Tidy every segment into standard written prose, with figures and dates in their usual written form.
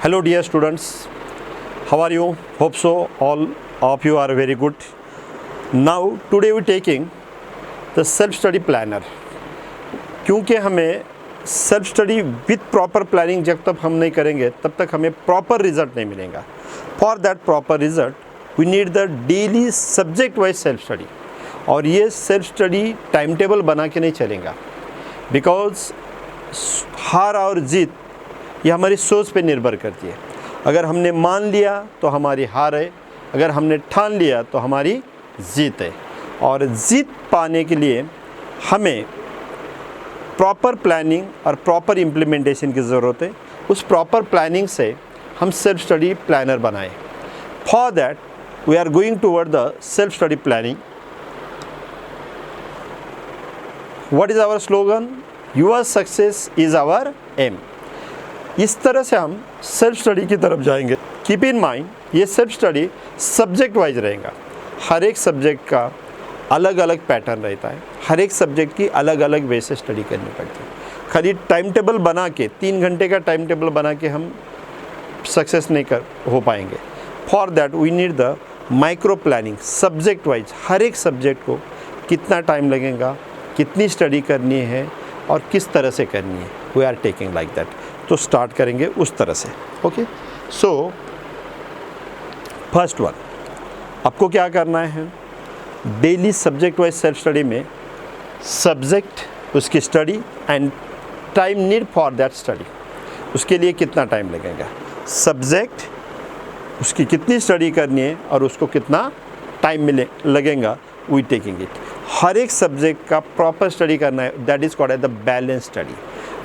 Hello dear students, how are you? Hope so all of you are very good. Now today we taking the self study planner. क्योंकि हमें self study with proper planning जब तक हम नहीं करेंगे तब तक हमें प्रॉपर रिजल्ट नहीं मिलेगा. For that proper result we need the daily subject wise self study. और ये सेल्फ स्टडी टाइम टेबल बना के नहीं चलेगा, बिकॉज हार और जीत ये हमारी सोच पे निर्भर करती है. अगर हमने मान लिया तो हमारी हार है, अगर हमने ठान लिया तो हमारी जीत है. और जीत पाने के लिए हमें प्रॉपर प्लानिंग और प्रॉपर इम्प्लीमेंटेशन की ज़रूरत है. उस प्रॉपर प्लानिंग से हम सेल्फ स्टडी प्लानर बनाएं. For that we are going toward the self study planning. What is our slogan? Your success is our aim. इस तरह से हम सेल्फ स्टडी की तरफ जाएंगे. कीप इन माइंड, ये सेल्फ स्टडी सब्जेक्ट वाइज रहेगा. हर एक सब्जेक्ट का अलग अलग पैटर्न रहता है, हर एक सब्जेक्ट की अलग अलग वे से स्टडी करनी पड़ती है. खाली टाइम टेबल बना के 3 घंटे का टाइम टेबल बना के हम सक्सेस नहीं हो पाएंगे. For that we need the micro planning. Subject wise हर एक सब्जेक्ट को कितना टाइम लगेगा, कितनी स्टडी करनी है और किस तरह से करनी है, we are taking like that. तो स्टार्ट करेंगे उस तरह से. ओके, सो फर्स्ट वन, आपको क्या करना है? Daily subject wise self study में सब्जेक्ट, उसकी study and time need for that study. उसके लिए कितना टाइम लगेगा, सब्जेक्ट, उसकी कितनी स्टडी करनी है और उसको कितना टाइम लगेगा, वी टेकिंग इट. हर एक सब्जेक्ट का प्रॉपर स्टडी करना है. That is called as the balance study.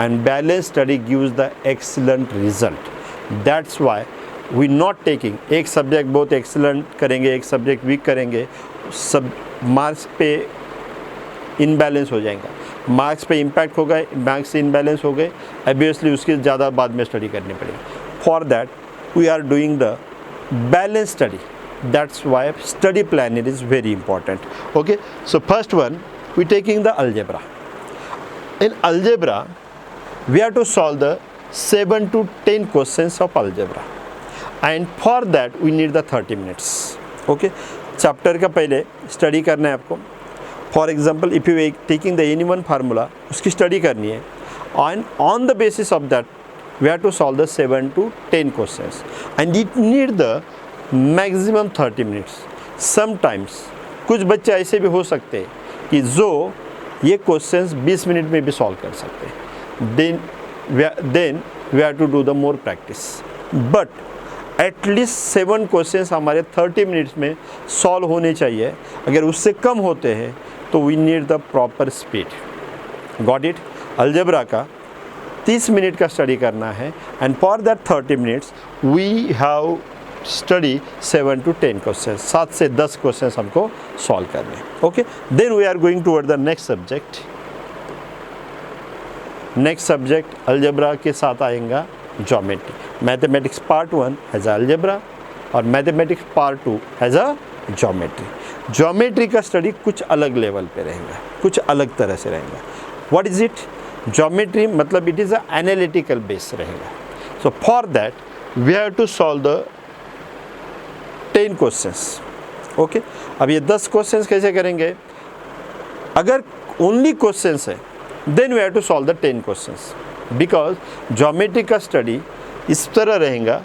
And balanced study gives the excellent result. That's why we not taking एक सब्जेक्ट बहुत excellent करेंगे, एक सब्जेक्ट वीक करेंगे, सब मार्क्स पे इनबैलेंस हो जाएगा. मार्क्स पे इम्पैक्ट होगा, मार्क्स इनबैलेंस हो गए, ऑब्वियसली उसकी ज़्यादा बाद में स्टडी करनी पड़ेगी. For that we are doing the balance study. That's why study planner is very important. Okay, so first one we taking the algebra. In algebra we have to solve the 7 to 10 questions of algebra, and for that we need the 30 minutes. Okay, chapter का पहले study करना है आपको. For example if you taking the any one formula, उसकी study करनी है. And on the basis of that we have to solve the 7 to 10 questions and it need the maximum 30 minutes. Sometimes कुछ बच्चे ऐसे भी हो सकते हैं कि जो ये क्वेश्चंस 20 मिनट में भी सॉल्व कर सकते हैं. Then we have to do the more practice. But at least 7 questions हमारे 30 मिनट्स में सॉल्व होने चाहिए. अगर उससे कम होते हैं तो we need the proper speed. Got it? Algebra का 30 मिनट का स्टडी करना है, and for that 30 minutes we have study 7 to 10 question. 7 से 10 क्वेश्चन हमको सॉल्व करने. Okay, then we are going toward the next subject. Next subject algebra के साथ आएगा geometry. Mathematics part 1 as algebra और mathematics part 2 as a geometry. Geometry का study कुछ अलग लेवल पे रहेगा, कुछ अलग तरह से रहेगा. What is it? ज्योमेट्री मतलब it is a analytical base रहेगा. So for that we have to solve the 10 questions. Okay, अब ये 10 क्वेश्चंस कैसे करेंगे? अगर ओनली क्वेश्चंस है then we have to solve the 10 questions, because geometry का study इस तरह रहेगा.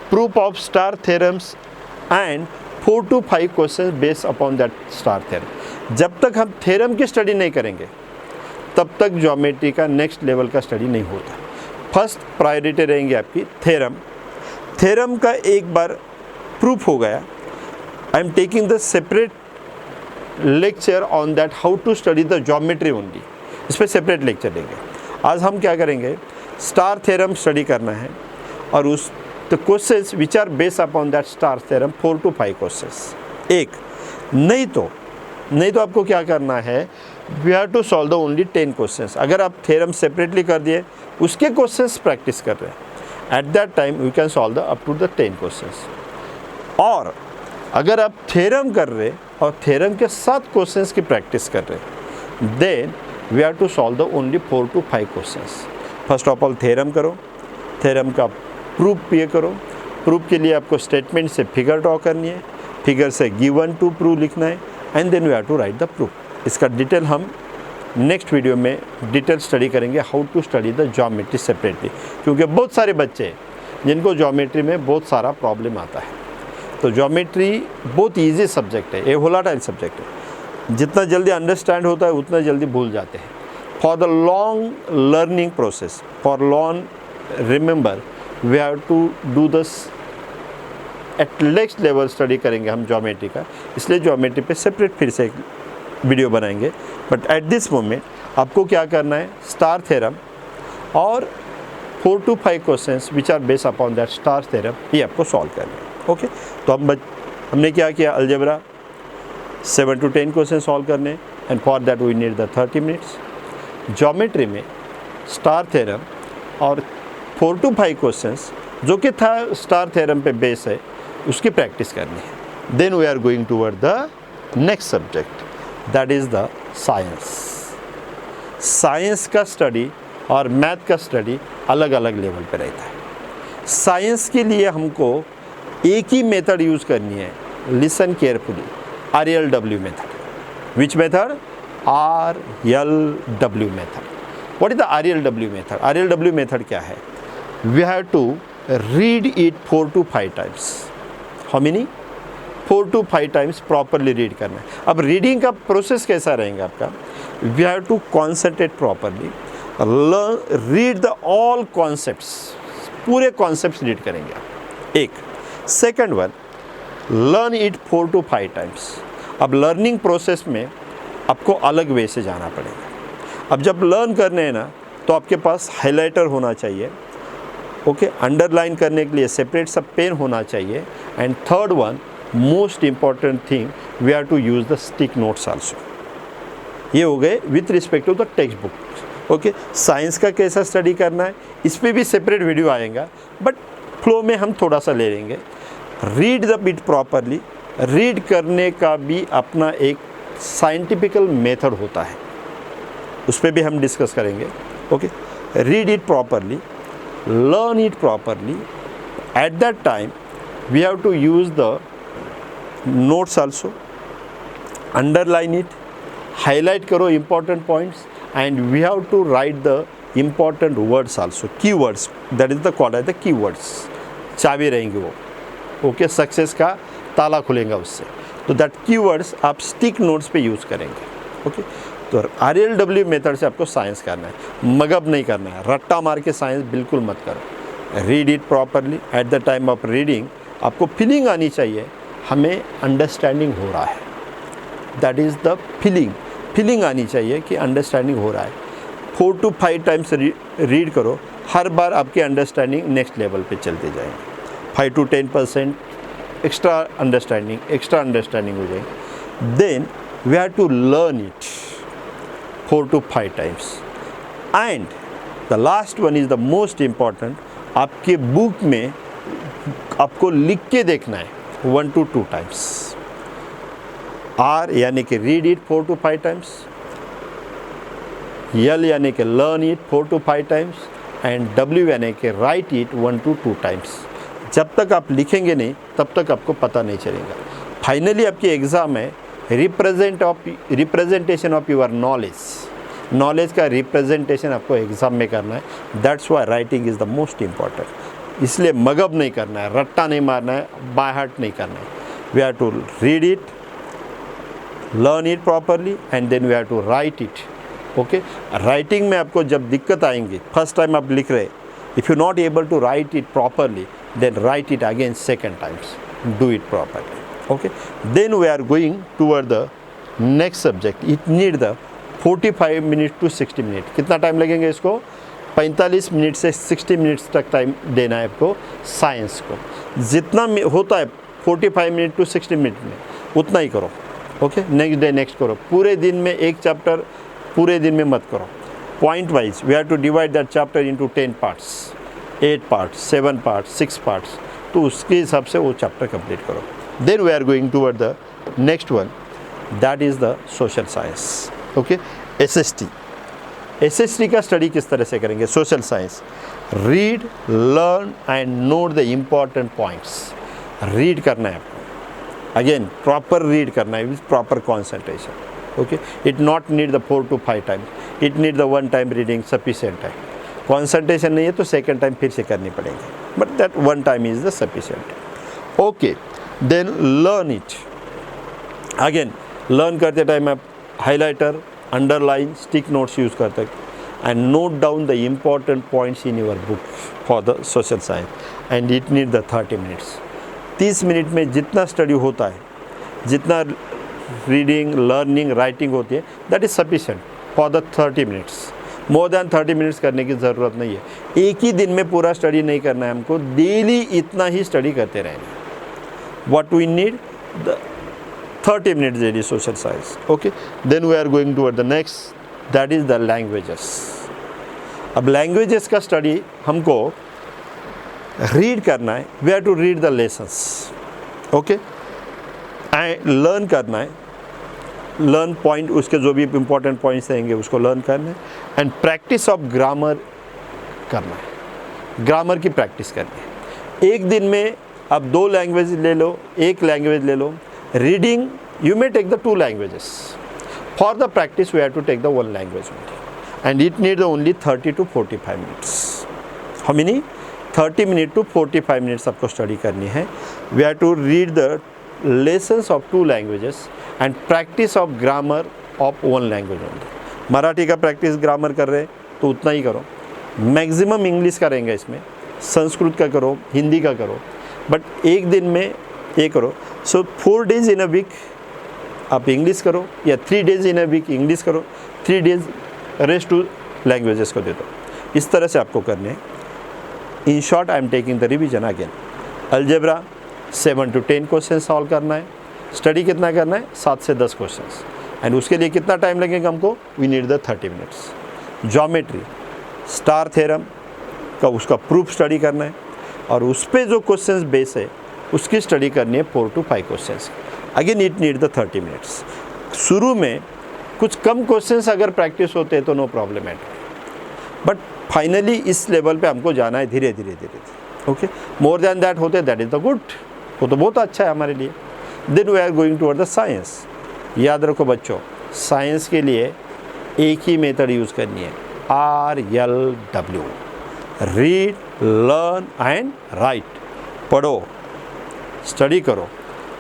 Proof of star theorems and 4 to 5 questions based upon that star theorem. जब तक हम थ्योरम की स्टडी नहीं करेंगे तब तक ज्योमेट्री का नेक्स्ट लेवल का स्टडी नहीं होता. फर्स्ट प्रायोरिटी रहेंगी आपकी थ्योरम. थ्योरम का एक बार प्रूफ हो गया, I am taking the separate lecture on that how to study the geometry only. इस पर सेपरेट लेक्चर देंगे. आज हम क्या करेंगे? स्टार थ्योरम स्टडी करना है और उस the questions which are based upon that star theorem 4 to 5 questions. एक नहीं तो आपको क्या करना है? We have to solve the only 10 questions. अगर आप थ्योरम सेपरेटली कर दिए, उसके क्वेश्चंस प्रैक्टिस कर रहे हैं, at that time you can solve the up to the 10 questions. और अगर आप थ्योरम कर रहे और थ्योरम के साथ क्वेश्चंस की प्रैक्टिस कर रहे, then we have to solve the only 4 to 5 questions. First of all theorem करो, थ्योरम का प्रूफ ये करो। प्रूफ के लिए आपको स्टेटमेंट से फिगर ड्रॉ करनी है, फिगर से गिवन टू प्रूफ लिखना है, and then we have to write the proof. इसका डिटेल हम नेक्स्ट वीडियो में डिटेल स्टडी करेंगे, how to study the geometry separately, क्योंकि बहुत सारे बच्चे हैं जिनको ज्योमेट्री में बहुत सारा प्रॉब्लम आता है। तो ज्योमेट्री बहुत ईजी सब्जेक्ट है, ये वोलेटाइल सब्जेक्ट है, जितना जल्दी अंडरस्टैंड होता है उतना जल्दी भूल जाते हैं। For the long learning process, for long remember, we have to do this at next level study करेंगे हम ज्योमेट्री का, इसलिए ज्योमेट्री पे सेपरेट फिर से एक वीडियो बनाएंगे। बट एट दिस मोमेंट आपको क्या करना है, स्टार थ्योरम और 4 to 5 questions which are based upon that star theorem, ये आपको सॉल्व करना है। ओके, तो हमने क्या किया, अलजेब्रा 7 to 10 क्वेश्चन सॉल्व करने, and for that we need the 30 minutes. Geometry में स्टार थ्योरम और 4 to 5 क्वेश्चंस जो कि था स्टार थ्योरम पे बेस है, उसकी प्रैक्टिस करनी है। Then we are going toward the next subject, that is the science. Science का स्टडी और मैथ का स्टडी अलग अलग लेवल पे रहता है। साइंस के लिए हमको एक ही मेथड यूज़ करनी है, listen carefully, RLW method. Which method? RLW method. What is the RLW method? RLW method क्या है? We have to read it 4 to 5 times. How many? 4 to 5 times properly read करना है। अब रीडिंग का process कैसा रहेगा आपका? We have to concentrate properly, read the all concepts, पूरे कॉन्सेप्ट्स रीड करेंगे आप। एक second one, learn it 4 to 5 times. अब लर्निंग प्रोसेस में आपको अलग वे से जाना पड़ेगा। अब जब लर्न करने हैं ना, तो आपके पास हाइलाइटर होना चाहिए, ओके, अंडरलाइन करने के लिए सेपरेट सब पेन होना चाहिए, and third one most important thing, we are to use the stick notes also. ये हो गए with respect to the text book. Okay, science का कैसा स्टडी करना है, इस पर भी सेपरेट वीडियो आएगा, बट फ्लो में हम थोड़ा सा ले लेंगे। Read the bit properly, read करने का भी अपना एक साइंटिफिकल मेथड होता है, उस पर भी हम डिस्कस करेंगे। Okay, read it properly, learn it properly. At that time we have to use the notes also, underline it, highlight karo important points, and we have to write the important words also, keywords, that is the called as the keywords, चाबी रहेंगे वो। Okay, success का ताला खुलेगा उससे। तो that keywords आप stick notes पे यूज़ करेंगे। ओके, तो RLW मेथड से आपको साइंस करना है, मगब नहीं करना है, रट्टा मार के साइंस बिल्कुल मत करो। Read it properly, at the time of reading आपको फीलिंग आनी चाहिए, हमें अंडरस्टैंडिंग हो रहा है, दैट इज़ द फीलिंग आनी चाहिए कि अंडरस्टैंडिंग हो रहा है। 4 to 5 टाइम्स रीड करो, हर बार आपकी अंडरस्टैंडिंग नेक्स्ट लेवल पे चलते जाएंगे। 5 to 10% एक्स्ट्रा अंडरस्टैंडिंग हो जाएगी। Then we have to learn it 4 to 5 times. And the last one is the most important, आपके बुक में आपको लिख के देखना है 1 to 2 times. R यानी कि read it 4 to 5 times, L यानी कि learn it 4 to 5 times, and W यानी कि write it 1 to 2 times. जब तक आप लिखेंगे नहीं तब तक आपको पता नहीं चलेगा। फाइनली आपकी एग्ज़ाम है रिप्रेजेंटेशन ऑफ योर नॉलेज का रिप्रेजेंटेशन आपको एग्ज़ाम में करना है। That's why writing is the most important. इसलिए मगब नहीं करना है, रट्टा नहीं मारना है, बाय हार्ट नहीं करना है। We have to read it, learn it properly, and then we have to write it. Okay, writing में आपको जब दिक्कत आएंगी, फर्स्ट टाइम आप लिख रहे, if you not able to write it properly, then write it again second times, do it properly. Okay, then we are going toward the next subject. It need the 45 minutes to 60 minutes. कितना time लगेंगे इसको? 45 minute से 60 minutes तक time देना है आपको science को। जितना होता है 45 मिनट टू 60 मिनट में, उतना ही करो। ओके, नेक्स्ट डे नेक्स्ट करो। पूरे दिन में एक चैप्टर पूरे दिन में मत करो, point wise we have to divide that chapter into 10 parts, 8 parts, 7 parts, 6 parts, तो उसके हिसाब से वो चैप्टर कंप्लीट करो। Then we are going toward the next one, that is the social science. Okay, SST का स्टडी किस तरह से करेंगे? Social science read, learn and note the important points. Read करना है आपको, अगेन प्रॉपर रीड करना है with proper concentration. Okay, it not need the 4 to 5 times, it need the 1 time reading sufficient है। कॉन्सेंट्रेशन नहीं है तो सेकेंड टाइम फिर से करनी पड़ेगी, but that 1 time is the sufficient. Okay, then learn it. Again learn करते time आप highlighter, underline, stick notes use करते हैं and note down the important points in your book for the social science and it need the 30 minutes. 30 minute में जितना study होता है, जितना reading, learning, writing होती है, that is sufficient for the 30 minutes. More than 30 minutes करने की ज़रूरत नहीं है। एक ही दिन में पूरा स्टडी नहीं करना है हमको, डेली इतना ही स्टडी करते रहना है। What we need, the 30 minutes daily social science. Okay, then we are going toward the next, that is the languages. अब languages का स्टडी हमको रीड करना है, we have to read the lessons. Okay, and learn करना है, learn point, उसके जो भी important points रहेंगे उसको learn करना है, and practice of grammar करना है, grammar की practice करनी है। एक दिन में अब 2 लैंग्वेज ले लो, 1 लैंग्वेज ले लो। Reading, you may take the 2 languages. For the practice, we have to take the 1 language only, and it needs only 30 to 45 minutes. How many? 30 minutes to 45 minutes आपको स्टडी करनी है। We have to read the lessons of 2 languages and practice of grammar of 1 language only. Marathi का practice grammar कर रहे तो उतना ही करो, maximum English करेंगे इसमें, संस्कृत का करो, हिंदी का करो, बट एक दिन में ये करो। So 4 days in a week आप इंग्लिश करो, या 3 days in a week English करो, 3 days रेस्ट टू लैंग्वेजेस को दे दो। इस तरह से आपको करने हैं। In short, I am taking the revision again. Algebra 7 to 10 question solve करना है। स्टडी कितना करना है? 7 से 10 क्वेश्चंस, एंड उसके लिए कितना टाइम लगेगा हमको? We need the 30 minutes. Geometry, star theorem का उसका प्रूफ स्टडी करना है, और उस पर जो क्वेश्चंस बेस है उसकी स्टडी करनी है 4 to 5 questions. Again it need the 30 minutes. शुरू में कुछ कम क्वेश्चंस अगर प्रैक्टिस होते हैं तो no problem at, but finally इस लेवल पे हमको जाना है धीरे धीरे धीरे धीरे। ओके, मोर देन दैट होते दैट इज़ द गुड, वो तो बहुत अच्छा है हमारे लिए। Then we are going toward the science. याद रखो बच्चों, साइंस के लिए एक ही मेथड यूज़ करनी है, RLW, read, learn and right. पढ़ो, स्टडी करो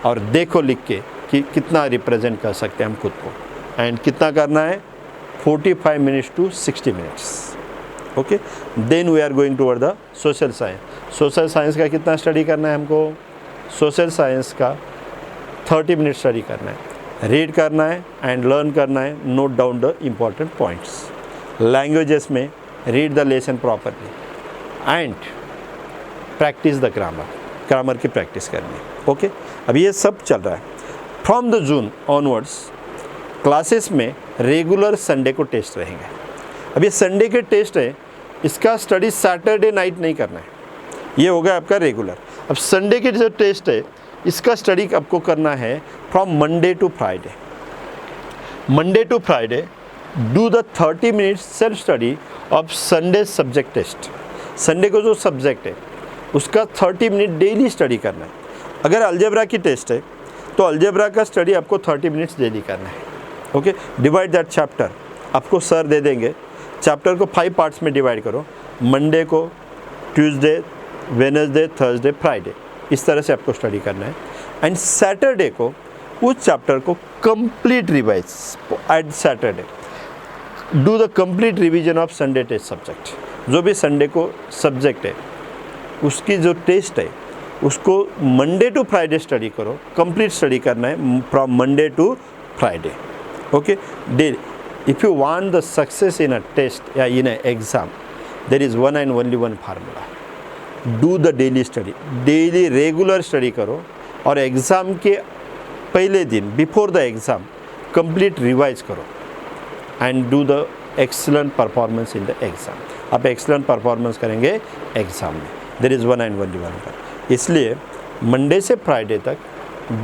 और देखो लिख के कि कितना रिप्रेजेंट कर सकते हैं हम खुद को, एंड कितना करना है? 45 minutes to 60 minutes. Okay, then we are going toward the social science. Social science का कितना स्टडी करना है हमको? सोशल साइंस का 30 मिनट स्टडी करना है, रीड करना है एंड लर्न करना है, note down the important points. Languages में read the lesson properly and practice the grammar, grammar की प्रैक्टिस करनी है। ओके, अब ये सब चल रहा है। From the June onwards classes में रेगुलर संडे को टेस्ट रहेंगे। अब ये संडे के टेस्ट है, इसका स्टडी सैटरडे नाइट नहीं करना है, ये हो गया आपका रेगुलर। अब संडे के जो टेस्ट है इसका स्टडी आपको करना है from Monday to Friday. Monday to Friday do the 30 minutes self study of Sunday subject test. Sunday को जो सब्जेक्ट है उसका 30 मिनट डेली स्टडी करना है। अगर अलजेब्रा की टेस्ट है तो अलजेब्रा का स्टडी आपको 30 मिनट्स डेली करना है। ओके, डिवाइड दैट चैप्टर, आपको सर दे देंगे, चैप्टर को 5 पार्ट्स में डिवाइड करो। मंडे को, ट्यूसडे, वेडनेसडे, थर्सडे, फ्राइडे, इस तरह से आपको स्टडी करना है। एंड सैटरडे को उस चैप्टर को complete revise at Saturday, do the complete revision of Sunday test subject. जो भी संडे को सब्जेक्ट है उसकी जो टेस्ट है उसको मंडे टू फ्राइडे स्टडी करो, कंप्लीट स्टडी करना है from Monday to Friday. Okay, daily if you want the success in a test या in a exam, there is one and only one formula, do the daily study. Daily regular study करो और exam के पहले दिन, before the exam, complete revise करो and do the excellent performance in the exam. आप excellent performance करेंगे exam में, there is one and only one. इसलिए मंडे से फ्राइडे तक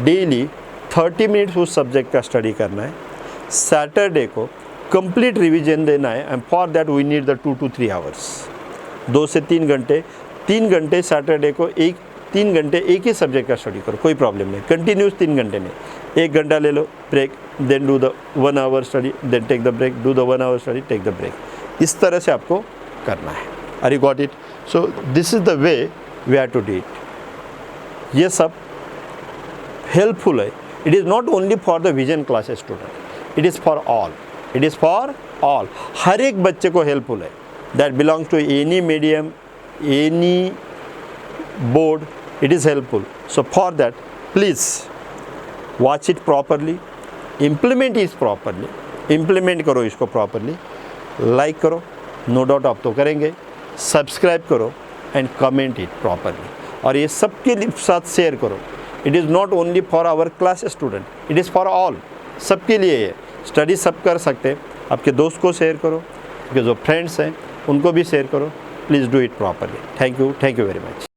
डेली 30 मिनट्स उस सब्जेक्ट का स्टडी करना है। सैटरडे को कंप्लीट रिवीजन देना है, and for that we need the 2 to 3 hours. 2 से 3 घंटे, 3 घंटे सैटरडे को 3 घंटे एक ही सब्जेक्ट का स्टडी करो, कोई प्रॉब्लम नहीं। कंटिन्यूस 3 घंटे नहीं, 1 घंटा ले लो break, then do the 1 hour study, then take the break, do the 1 hour study, take the break. इस तरह से आपको करना है। Are you got it? So this is the way we have to do it. ये सब helpful है। It is not only for the vision classes student, it is for all, it is for all. हर एक बच्चे को helpful है, that belongs to any medium, any board, it is helpful. So for that, please watch it properly, implement it properly, implement करो इसको properly, like करो, no doubt आप तो करेंगे, subscribe करो and comment it properly, और ये सबके साथ शेयर करो। It is not only for our class student, it is for all, सबके लिए है। स्टडी सब कर सकते हैं। आपके दोस्त को शेयर करो, आपके जो फ्रेंड्स हैं उनको भी शेयर करो। Please do it properly. Thank you very much.